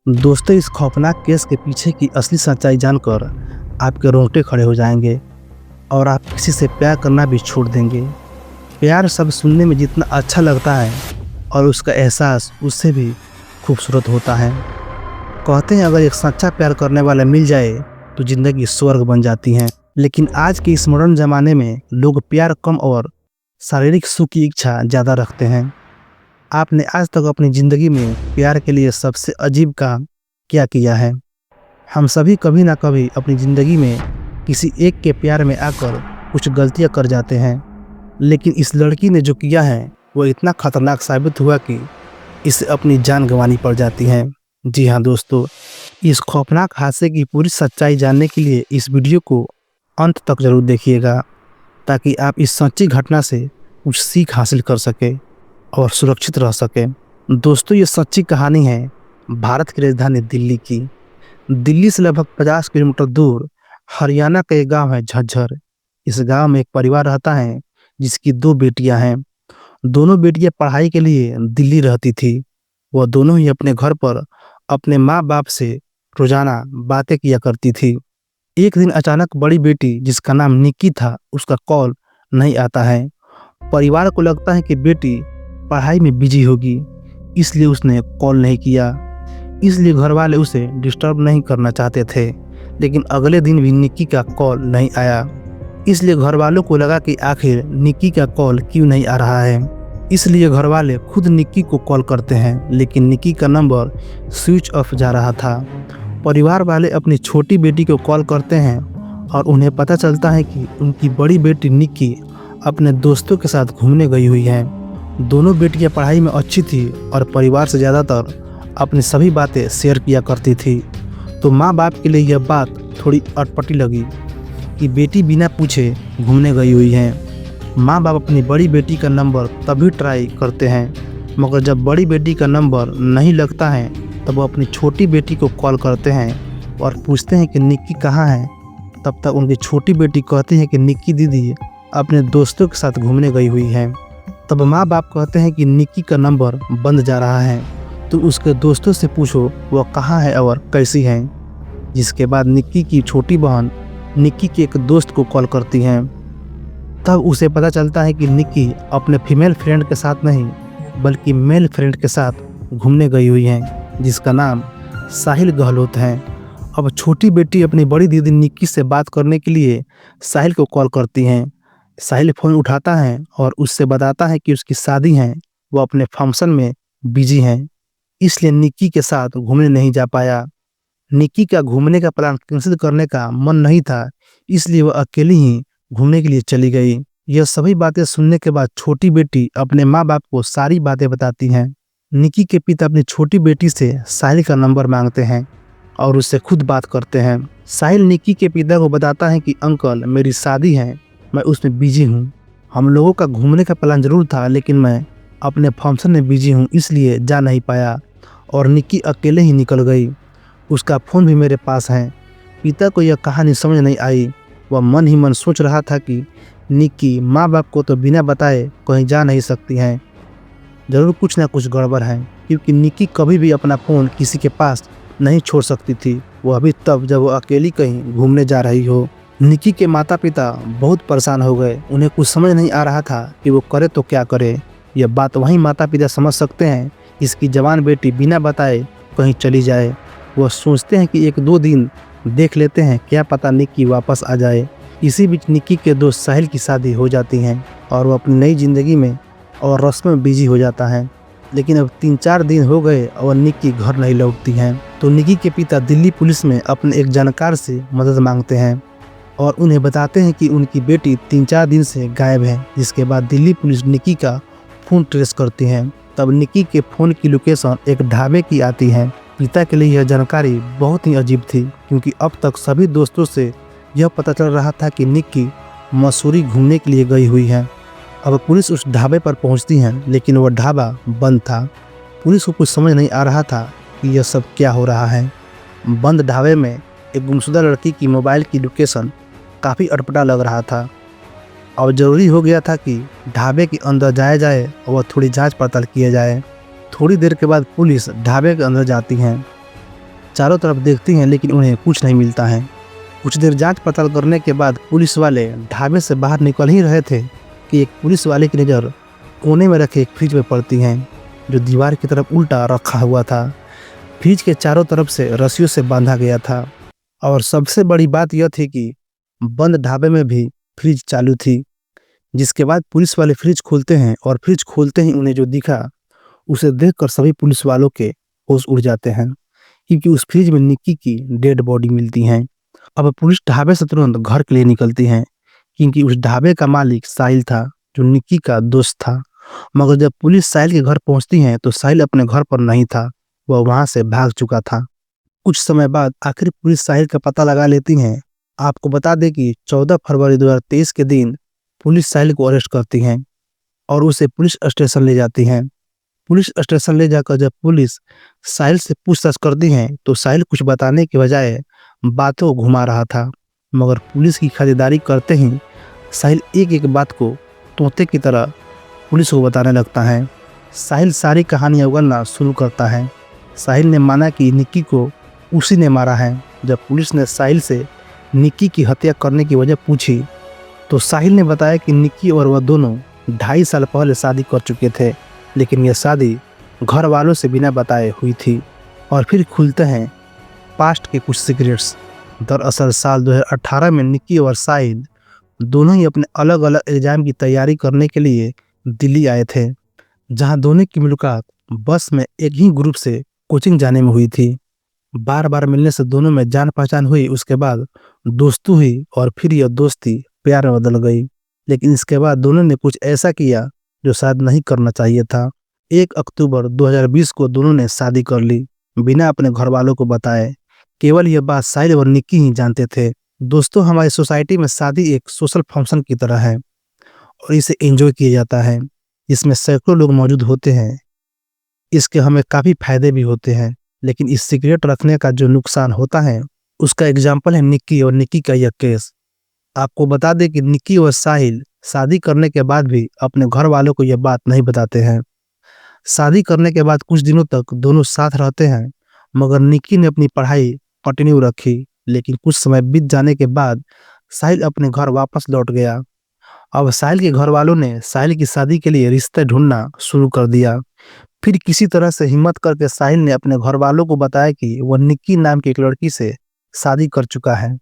दोस्तों, इस खौफनाक केस के पीछे की असली सच्चाई जानकर आपके रोंगटे खड़े हो जाएंगे और आप किसी से प्यार करना भी छोड़ देंगे। प्यार शब्द सुनने में जितना अच्छा लगता है और उसका एहसास उससे भी खूबसूरत होता है। कहते हैं अगर एक सच्चा प्यार करने वाला मिल जाए तो ज़िंदगी स्वर्ग बन जाती है। लेकिन आज के इस मॉडर्न ज़माने में लोग प्यार कम और शारीरिक सुख की इच्छा ज़्यादा रखते हैं। आपने आज तक अपनी ज़िंदगी में प्यार के लिए सबसे अजीब काम क्या किया है? हम सभी कभी ना कभी अपनी ज़िंदगी में किसी एक के प्यार में आकर कुछ गलतियां कर जाते हैं, लेकिन इस लड़की ने जो किया है वो इतना खतरनाक साबित हुआ कि इसे अपनी जान गंवानी पड़ जाती है। जी हाँ दोस्तों, इस खौफनाक हादसे की पूरी सच्चाई जानने के लिए इस वीडियो को अंत तक जरूर देखिएगा, ताकि आप इस सच्ची घटना से कुछ सीख हासिल कर सके और सुरक्षित रह सके। दोस्तों, ये सच्ची कहानी है भारत की राजधानी दिल्ली की। दिल्ली से लगभग 50 किलोमीटर दूर हरियाणा का एक गांव है झज्जर। इस गांव में एक परिवार रहता है जिसकी 2 बेटियां हैं। दोनों बेटियां पढ़ाई के लिए दिल्ली रहती थी। वह दोनों ही अपने घर पर अपने माँ बाप से रोजाना बातें किया करती थी। एक दिन अचानक बड़ी बेटी, जिसका नाम निक्की था, उसका कॉल नहीं आता है। परिवार को लगता है कि बेटी पढ़ाई में बिजी होगी, इसलिए उसने कॉल नहीं किया। इसलिए घर वाले उसे डिस्टर्ब नहीं करना चाहते थे। लेकिन अगले दिन भी निक्की का कॉल नहीं आया। इसलिए घर वालों को लगा कि आखिर निक्की का कॉल क्यों नहीं आ रहा है। इसलिए घर वाले खुद निक्की को कॉल करते हैं, लेकिन निक्की का नंबर स्विच ऑफ जा रहा था। परिवार वाले अपनी छोटी बेटी को कॉल करते हैं और उन्हें पता चलता है कि उनकी बड़ी बेटी निक्की अपने दोस्तों के साथ घूमने गई हुई है। दोनों बेटियां पढ़ाई में अच्छी थी और परिवार से ज़्यादातर अपनी सभी बातें शेयर किया करती थी। तो माँ बाप के लिए यह बात थोड़ी अटपटी लगी कि बेटी बिना पूछे घूमने गई हुई है। माँ बाप अपनी बड़ी बेटी का नंबर तभी ट्राई करते हैं, मगर जब बड़ी बेटी का नंबर नहीं लगता है तब वो अपनी छोटी बेटी को कॉल करते हैं और पूछते हैं कि निक्की कहाँ है। तब तक उनकी छोटी बेटी कहती है कि निक्की दीदी अपने दोस्तों के साथ घूमने गई हुई है। तब माँ बाप कहते हैं कि निक्की का नंबर बंद जा रहा है, तो उसके दोस्तों से पूछो वह कहाँ है और कैसी है। जिसके बाद निक्की की छोटी बहन निक्की के एक दोस्त को कॉल करती हैं। तब उसे पता चलता है कि निक्की अपने फीमेल फ्रेंड के साथ नहीं बल्कि मेल फ्रेंड के साथ घूमने गई हुई है, जिसका नाम साहिल गहलोत है। अब छोटी बेटी अपनी बड़ी दीदी निक्की से बात करने के लिए साहिल को कॉल करती हैं। साहिल फ़ोन उठाता है और उससे बताता है कि उसकी शादी है, वो अपने फंक्शन में बिजी हैं, इसलिए निक्की के साथ घूमने नहीं जा पाया। निक्की का घूमने का प्लान कैंसिल करने का मन नहीं था, इसलिए वह अकेली ही घूमने के लिए चली गई। यह सभी बातें सुनने के बाद छोटी बेटी अपने माँ बाप को सारी बातें बताती हैं। निक्की के पिता अपनी छोटी बेटी से साहिल का नंबर मांगते हैं और उससे खुद बात करते हैं। साहिल निक्की के पिता को बताता है कि अंकल, मेरी शादी है, मैं उसमें बिजी हूँ। हम लोगों का घूमने का प्लान जरूर था, लेकिन मैं अपने फंक्शन में बिजी हूँ, इसलिए जा नहीं पाया और निक्की अकेले ही निकल गई। उसका फ़ोन भी मेरे पास है। पिता को यह कहानी समझ नहीं आई। वह मन ही मन सोच रहा था कि निक्की माँ बाप को तो बिना बताए कहीं जा नहीं सकती हैं। ज़रूर कुछ ना कुछ गड़बड़ है, क्योंकि निक्की कभी भी अपना फ़ोन किसी के पास नहीं छोड़ सकती थी, वह भी तब जब वह अकेली कहीं घूमने जा रही हो। निक्की के माता पिता बहुत परेशान हो गए। उन्हें कुछ समझ नहीं आ रहा था कि वो करे तो क्या करे। यह बात वहीं माता पिता समझ सकते हैं। इसकी जवान बेटी बिना बताए कहीं चली जाए। वह सोचते हैं कि 1-2 दिन देख लेते हैं, क्या पता निक्की वापस आ जाए। इसी बीच निक्की के दोस्त साहिल की शादी हो जाती है और वह अपनी नई ज़िंदगी में और रस्म में बिजी हो जाता है। लेकिन अब 3-4 दिन हो गए और निक्की घर नहीं लौटती हैं। तो निक्की के पिता दिल्ली पुलिस में अपने एक जानकार से मदद मांगते हैं और उन्हें बताते हैं कि उनकी बेटी 3-4 दिन से गायब है। जिसके बाद दिल्ली पुलिस निक्की का फ़ोन ट्रेस करती है। तब निक्की के फ़ोन की लोकेशन एक ढाबे की आती है। पिता के लिए यह जानकारी बहुत ही अजीब थी, क्योंकि अब तक सभी दोस्तों से यह पता चल रहा था कि निक्की मसूरी घूमने के लिए गई हुई है। अब पुलिस उस ढाबे पर पहुंचती है, लेकिन वह ढाबा बंद था। पुलिस को कुछ समझ नहीं आ रहा था कि यह सब क्या हो रहा है। बंद ढाबे में एक गुमशुदा लड़की की मोबाइल की लोकेशन काफ़ी अटपटा लग रहा था। अब ज़रूरी हो गया था कि ढाबे के अंदर जाया जाए और थोड़ी जांच पड़ताल किया जाए। थोड़ी देर के बाद पुलिस ढाबे के अंदर जाती है चारों तरफ देखती हैं लेकिन उन्हें कुछ नहीं मिलता है। कुछ देर जांच पड़ताल करने के बाद पुलिस वाले ढाबे से बाहर निकल ही रहे थे कि एक पुलिस वाले की नज़र कोने में रखे एक फ्रिज में पड़ती है जो दीवार की तरफ उल्टा रखा हुआ था। फ्रिज के चारों तरफ से रस्सियों से बांधा गया था और सबसे बड़ी बात यह थी कि बंद ढाबे में भी फ्रिज चालू थी। जिसके बाद पुलिस वाले फ्रिज खोलते हैं और फ्रिज खोलते ही उन्हें जो दिखा उसे देखकर सभी पुलिस वालों के होश उड़ जाते हैं, क्योंकि उस फ्रिज में निक्की की डेड बॉडी मिलती है। अब पुलिस ढाबे से तुरंत घर के लिए निकलती है, क्योंकि उस ढाबे का मालिक साहिल था जो निक्की का दोस्त था। मगर जब पुलिस साहिल के घर पहुंचती है तो साहिल अपने घर पर नहीं था, वह वहां से भाग चुका था। कुछ समय बाद आखिर पुलिस साहिल का पता लगा लेती है। आपको बता दें कि 14 फरवरी 2023 के दिन पुलिस साहिल को अरेस्ट करती है और उसे पुलिस स्टेशन ले जाती है। पुलिस स्टेशन ले जाकर जब पुलिस साहिल से पूछताछ करती है तो साहिल कुछ बताने के बजाय बातों को घुमा रहा था। मगर पुलिस की खातिरदारी करते ही साहिल एक एक बात को तोते की तरह पुलिस को बताने लगता है। साहिल सारी कहानी उगलना शुरू करता है। साहिल ने माना कि निक्की को उसी ने मारा है। जब पुलिस ने साहिल से निक्की की हत्या करने की वजह पूछी तो साहिल ने बताया कि निक्की और वह दोनों 2.5 साल पहले शादी कर चुके थे, लेकिन यह शादी घर वालों से बिना बताए हुई थी। और फिर खुलते हैं पास्ट के कुछ सीक्रेट्स। दरअसल साल 2018 में निक्की और साहिल दोनों ही अपने अलग अलग एग्जाम की तैयारी करने के लिए दिल्ली आए थे, जहां दोनों की मुलाकात बस में एक ही ग्रुप से कोचिंग जाने में हुई थी। बार बार मिलने से दोनों में जान पहचान हुई, उसके बाद दोस्ती हुई और फिर यह दोस्ती प्यार में बदल गई। लेकिन इसके बाद दोनों ने कुछ ऐसा किया जो शायद नहीं करना चाहिए था। 1 अक्टूबर 2020 को दोनों ने शादी कर ली बिना अपने घर वालों को बताए। केवल यह बात साहिल और निक्की ही जानते थे। दोस्तों, हमारी सोसाइटी में शादी एक सोशल फंक्शन की तरह है और इसे एंजॉय किया जाता है। इसमें सैकड़ों लोग मौजूद होते हैं। इसके हमें काफ़ी फायदे भी होते हैं, लेकिन इस सिगरेट रखने का जो नुकसान होता है उसका एग्जाम्पल है निक्की और निक्की का यह केस। आपको बता दें कि निक्की और साहिल शादी करने के बाद भी अपने घर वालों को यह बात नहीं बताते हैं। शादी करने के बाद कुछ दिनों तक दोनों साथ रहते हैं, मगर निक्की ने अपनी पढ़ाई कंटिन्यू रखी। लेकिन कुछ समय बीत जाने के बाद साहिल अपने घर वापस लौट गया। अब साहिल के घर वालों ने साहिल की शादी के लिए रिश्ते ढूंढना शुरू कर दिया। फिर किसी तरह से हिम्मत करके साहिल ने अपने घर वालों को बताया कि वह निक्की नाम की एक लड़की से शादी कर चुका है।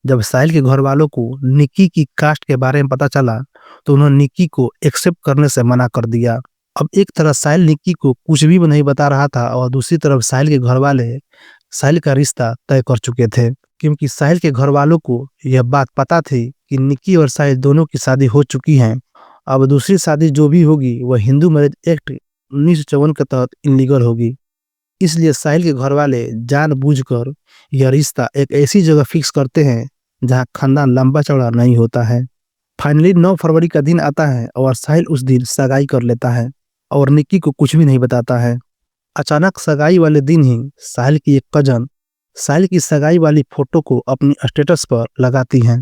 जब साहिल के घर वालों को निक्की की कास्ट के बारे में पता चला तो उन्होंने निक्की को एक्सेप्ट करने से मना कर दिया। अब एक तरफ साहिल निक्की को कुछ भी नहीं बता रहा था और दूसरी तरफ साहिल के घर वाले साहिल का रिश्ता तय कर चुके थे, क्योंकि साहिल के घर वालों को यह बात पता थी कि निक्की और साहिल दोनों की शादी हो चुकी है। अब दूसरी शादी जो भी होगी वह हिंदू मैरिज एक्ट 1954 के तहत इनलीगल होगी। इसलिए साहिल के घर वाले जानबूझकर यह रिश्ता एक ऐसी जगह फिक्स करते हैं जहां खानदान लंबा चौड़ा नहीं होता है। फाइनली 9 फरवरी का दिन आता है और साहिल उस दिन सगाई कर लेता है और निक्की को कुछ भी नहीं बताता है। अचानक सगाई वाले दिन ही साहिल की एक कजन साहिल की सगाई वाली फोटो को अपनी स्टेटस पर लगाती है।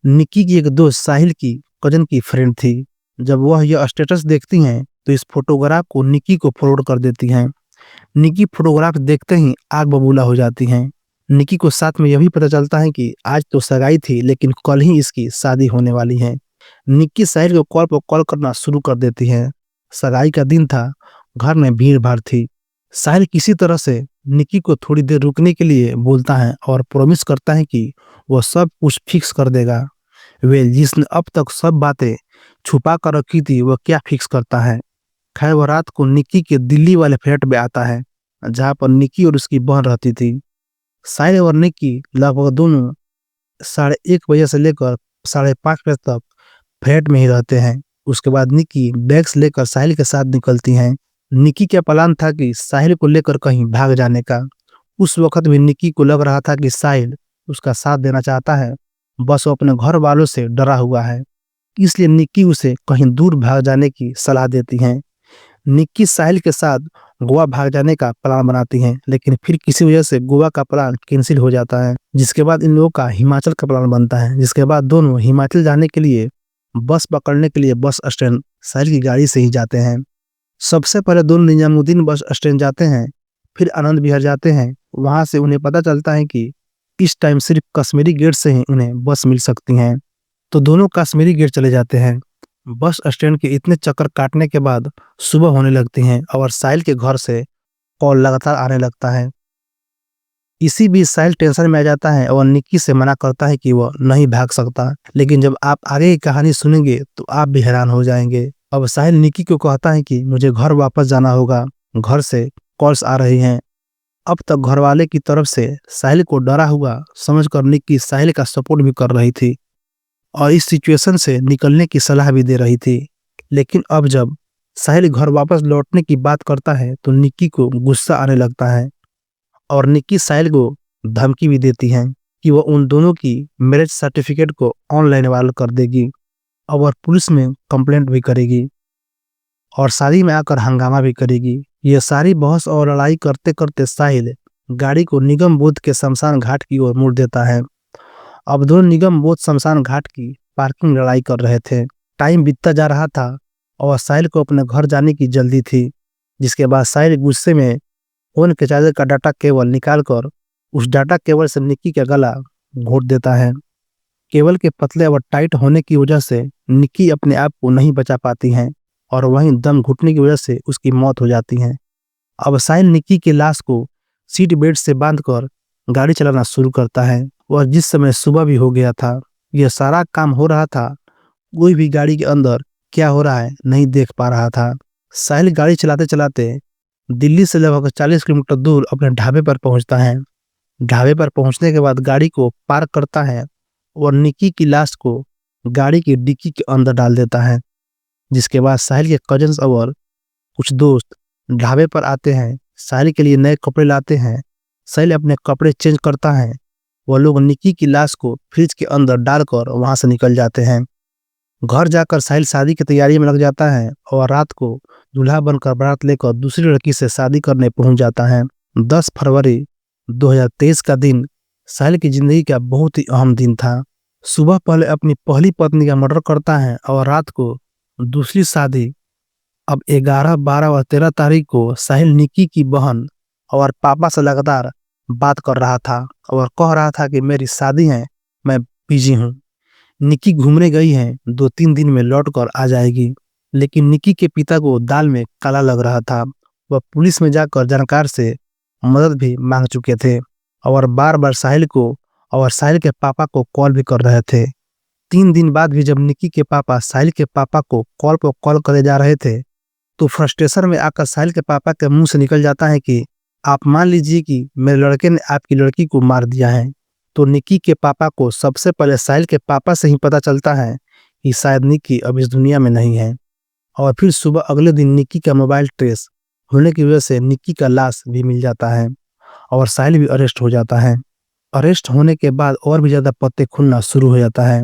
निक्की की एक दोस्त साहिल की कजन की फ्रेंड थी। जब वह यह स्टेटस देखती हैं तो इस फोटोग्राफ को निक्की को फॉरवर्ड कर देती हैं। निक्की फोटोग्राफ देखते ही आग बबूला हो जाती हैं। निक्की को साथ में यह भी पता चलता है कि आज तो सगाई थी लेकिन कल ही इसकी शादी होने वाली है। निक्की साहिल को कॉल पर कॉल करना शुरू कर देती है। सगाई का दिन था, घर में भीड़ भाड़ थी। साहिल किसी तरह से निक्की को थोड़ी देर रुकने के लिए बोलता है और प्रॉमिस करता है कि वह सब कुछ फिक्स कर देगा। वे जिसने अब तक सब बातें छुपा कर रखी थी वह क्या फिक्स करता है। खैर, वह रात को निक्की के दिल्ली वाले फ्लैट में आता है जहां पर निक्की और उसकी बहन रहती थी। साहिल और निक्की लगभग दोनों 1:30 बजे से लेकर 5:30 बजे तक फ्लैट में ही रहते हैं। उसके बाद निक्की बैग्स लेकर साहिल के साथ निकलती हैं। निक्की का प्लान था कि साहिल को लेकर कहीं भाग जाने का। उस वक्त भी निक्की को लग रहा था कि साहिल उसका साथ देना चाहता है, बस वो अपने घर वालों से डरा हुआ है। इसलिए निक्की उसे कहीं दूर भाग जाने की सलाह देती हैं। निक्की साहिल के साथ गोवा भाग जाने का प्लान बनाती हैं, लेकिन फिर किसी वजह से गोवा का प्लान कैंसिल हो जाता है, जिसके बाद इन लोगों का हिमाचल का प्लान बनता है। जिसके बाद दोनों हिमाचल जाने के लिए बस पकड़ने के लिए बस स्टैंड साहिल की गाड़ी से ही जाते हैं। सबसे पहले दोनों निजामुद्दीन बस स्टैंड जाते हैं, फिर आनंद विहार जाते हैं वहाँ से उन्हें पता चलता है कि इस टाइम सिर्फ कश्मीरी गेट से ही उन्हें बस मिल सकती हैं। तो दोनों कश्मीरी गेट चले जाते हैं। बस स्टैंड के इतने चक्कर काटने के बाद सुबह होने लगती हैं और साहिल के घर से कॉल लगातार आने लगता है। इसी बीच साहिल टेंशन में आ जाता है और निक्की से मना करता है कि वह नहीं भाग सकता। लेकिन जब आप आगे की कहानी सुनेंगे तो आप भी हैरान हो जाएंगे। अब साहिल निक्की को कहता है कि मुझे घर वापस जाना होगा, घर से कॉल्स आ रही हैं। अब तक घरवाले की तरफ से साहिल को डरा हुआ समझकर निक्की साहिल का सपोर्ट भी कर रही थी और इस सिचुएशन से निकलने की सलाह भी दे रही थी। लेकिन अब जब साहिल घर वापस लौटने की बात करता है तो निक्की को गुस्सा आने लगता है और निक्की साहिल को धमकी भी देती है कि वह उन दोनों की मैरिज सर्टिफिकेट को ऑनलाइन वायरल कर देगी और पुलिस में कंप्लेंट भी करेगी और शादी में आकर हंगामा भी करेगी। यह सारी बहस और लड़ाई करते करते साहिल गाड़ी को निगम बोध के शमशान घाट की ओर मोड़ देता है। अब दोनों निगम बोध शमशान घाट की पार्किंग लड़ाई कर रहे थे। टाइम बीतता जा रहा था और साहिल को अपने घर जाने की जल्दी थी, जिसके बाद साहिल गुस्से में फोन के चार्जर का डाटा केबल निकालकर उस डाटा केबल से निक्की का गला घोंट देता है। केबल के पतले और टाइट होने की वजह से निक्की अपने आप को नहीं बचा पाती हैं और वहीं दम घुटने की वजह से उसकी मौत हो जाती है। अब साहिल निक्की की लाश को सीट बेल्ट से बांधकर गाड़ी चलाना शुरू करता है और जिस समय सुबह भी हो गया था, यह सारा काम हो रहा था, कोई भी गाड़ी के अंदर क्या हो रहा है नहीं देख पा रहा था। साहिल गाड़ी चलाते चलाते दिल्ली से लगभग 40 किलोमीटर दूर अपने ढाबे पर पहुंचता है। ढाबे पर पहुंचने के बाद गाड़ी को पार्क करता है और निक्की की लाश को गाड़ी की डिक्की के अंदर डाल देता है। जिसके बाद साहिल के कजन्स और कुछ दोस्त ढाबे पर आते हैं, साहिल के लिए नए कपड़े लाते हैं। साहिल अपने कपड़े चेंज करता है। वह लोग निक्की की लाश को फ्रिज के अंदर डालकर वहां से निकल जाते हैं। घर जाकर साहिल शादी की तैयारी में लग जाता है और रात को दूल्हा बनकर बारात लेकर दूसरी लड़की से शादी करने पहुंच जाता है। 10 फरवरी 2023 का दिन साहिल की जिंदगी का बहुत ही अहम दिन था। सुबह पहले अपनी पहली पत्नी का मर्डर करता है और रात को दूसरी शादी। अब 11, 12 और 13 तारीख को साहिल निक्की की बहन और पापा से लगातार बात कर रहा था और कह रहा था कि मेरी शादी है, मैं बिजी हूँ। निक्की घूमने गई है, 2-3 दिन में लौट कर आ जाएगी। लेकिन निक्की के पिता को दाल में काला लग रहा था। वह पुलिस में जाकर जानकार से मदद भी मांग चुके थे और बार बार साहिल को और साहिल के पापा को कॉल भी कर रहे थे। 3 दिन बाद भी जब निक्की के पापा साहिल के पापा को कॉल पर कॉल करे जा रहे थे तो फ्रस्ट्रेशन में आकर साहिल के पापा के मुंह से निकल जाता है कि आप मान लीजिए कि मेरे लड़के ने आपकी लड़की को मार दिया है। तो निक्की के पापा को सबसे पहले साहिल के पापा से ही पता चलता है कि शायद निक्की अब इस दुनिया में नहीं है। और फिर सुबह अगले दिन निक्की का मोबाइल ट्रेस होने की वजह से निक्की का लाश भी मिल जाता है और साहिल भी अरेस्ट हो जाता है। अरेस्ट होने के बाद और भी ज़्यादा पत्ते खुलना शुरू हो जाता है।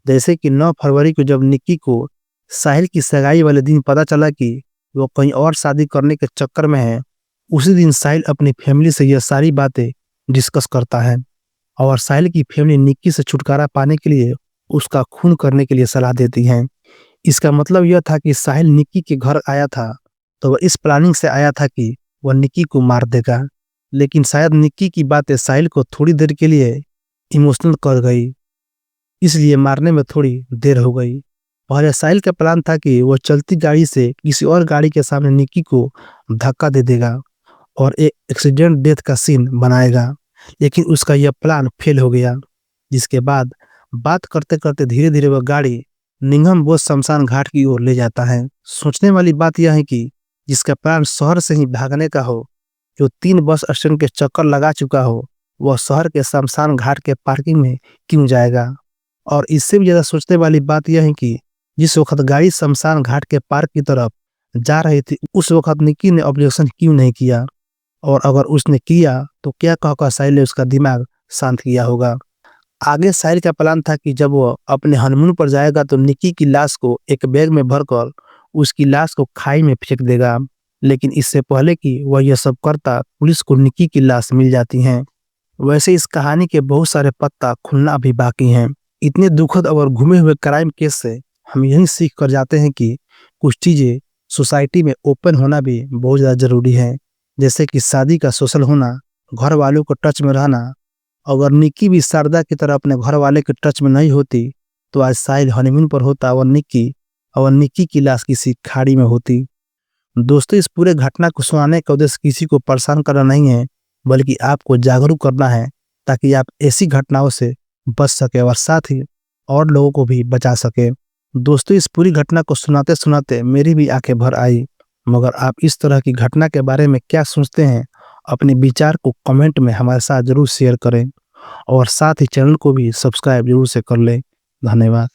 जैसे कि 9 फरवरी को जब निक्की को साहिल की सगाई वाले दिन पता चला कि वो कहीं और शादी करने के चक्कर में है, उसी दिन साहिल अपनी फैमिली से यह सारी बातें डिस्कस करता है और साहिल की फैमिली निक्की से छुटकारा पाने के लिए उसका खून करने के लिए सलाह देती है। इसका मतलब यह था कि साहिल निक्की के घर आया था तो वह इस प्लानिंग से आया था कि वह निक्की को मार देगा। लेकिन शायद निक्की की बातें साहिल को थोड़ी देर के लिए इमोशनल कर गई, इसलिए मारने में थोड़ी देर हो गई। पहले साहिल का प्लान था कि वह चलती गाड़ी से किसी और गाड़ी के सामने निक्की को धक्का दे देगा और एक एक्सीडेंट डेथ का सीन बनाएगा। लेकिन उसका यह प्लान फेल हो गया। जिसके बाद बात करते करते धीरे धीरे वह गाड़ी निगम बोध शमशान घाट की ओर ले जाता है। सोचने वाली बात यह है कि जिसका प्लान शहर से ही भागने का हो, जो 3 बस स्टैंड के चक्कर लगा चुका हो, वह शहर के शमशान घाट के पार्किंग में क्यों जाएगा। और इससे भी ज़्यादा सोचने वाली बात यह है कि जिस वक्त गाड़ी शमशान घाट के पार्क की तरफ जा रही थी उस वक्त निक्की ने ऑब्जेक्शन क्यों नहीं किया, और अगर उसने किया तो क्या कहकर साहिल ने उसका दिमाग शांत किया होगा। आगे साहिल का प्लान था कि जब वह अपने हनीमून पर जाएगा तो निक्की की लाश को एक बैग में भरकर उसकी लाश को खाई में फेंक देगा। लेकिन इससे पहले कि वह यह सब करता, पुलिस को निक्की की लाश मिल जाती है। वैसे इस कहानी के बहुत सारे पत्ता खुलना अभी बाकी हैं। इतने दुखद और घूमे हुए क्राइम केस से हम यही सीख कर जाते हैं कि कुछ चीज़ें सोसाइटी में ओपन होना भी बहुत ज़्यादा ज़रूरी है। जैसे कि शादी का सोशल होना, घर वालों के टच में रहना। अगर निक्की भी शारदा की तरह अपने घर वाले के टच में नहीं होती तो आज साहिल हनीमून पर होता और निक्की की लाश किसी खाड़ी में होती। दोस्तों, इस पूरे घटना को सुनाने का उद्देश्य किसी को परेशान करना नहीं है, बल्कि आपको जागरूक करना है ताकि आप ऐसी घटनाओं से बच सके और साथ ही और लोगों को भी बचा सके। दोस्तों, इस पूरी घटना को सुनाते सुनाते मेरी भी आंखें भर आई। मगर आप इस तरह की घटना के बारे में क्या सोचते हैं? अपने विचार को कमेंट में हमारे साथ जरूर शेयर करें और साथ ही चैनल को भी सब्सक्राइब जरूर से कर लें। धन्यवाद।